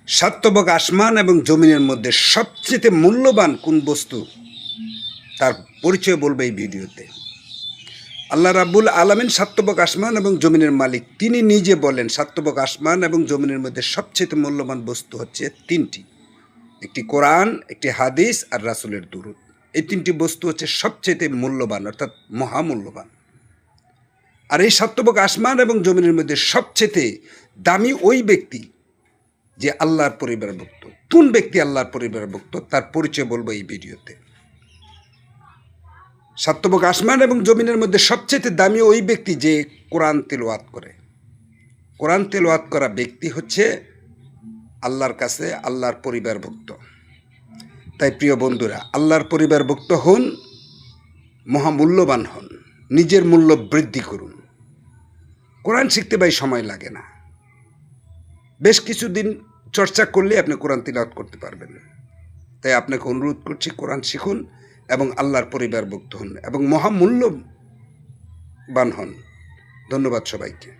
সাত্যবক আসমান এবং জমিনের মধ্যে সবচেয়ে মূল্যবান কোন বস্তু তার পরিচয় বলবে এই ভিডিওতে। আল্লাহ রাব্বুল আলামিন সাত্যবক আসমান এবং জমিনের মালিক, তিনি নিজে বলেন সাত্যবক আসমান এবং জমিনের মধ্যে সবচেয়ে মূল্যবান বস্তু হচ্ছে তিনটি, একটি কোরআন, একটি হাদিস আর রাসূলের দুরূদ। এই তিনটি বস্তু হচ্ছে সবচেয়ে মূল্যবান, অর্থাৎ মহামূল্যবান। আর এই সাত্যবক আসমান এবং জমিনের মধ্যে সবচেয়ে দামি ওই ব্যক্তি যে আল্লাহর পরিবারভুক্ত। কোন ব্যক্তি আল্লাহর পরিবারভুক্ত তার পরিচয় বলবো এই ভিডিওতে। সাত্যবক আসমান এবং জমিনের মধ্যে সবচেয়ে দামি ওই ব্যক্তি যে কোরআন তেলাওয়াত করে। কোরআন তেলাওয়াত করা ব্যক্তি হচ্ছে আল্লাহর কাছে আল্লাহর পরিবারভুক্ত। তাই প্রিয় বন্ধুরা, আল্লাহর পরিবারভুক্ত হন, মহামূল্যবান হন, নিজের মূল্য বৃদ্ধি করুন। কোরআন শিখতে ভাই সময় লাগে না, বেশ কিছুদিন চর্চা করলে আপনি কোরআন তিলাওয়াত করতে পারবেন। তাই আপনাকে অনুরোধ করছি, কোরআন শিখুন এবং আল্লাহর পরিবারভুক্ত হন এবং মহামূল্যবান হন। ধন্যবাদ সবাইকে।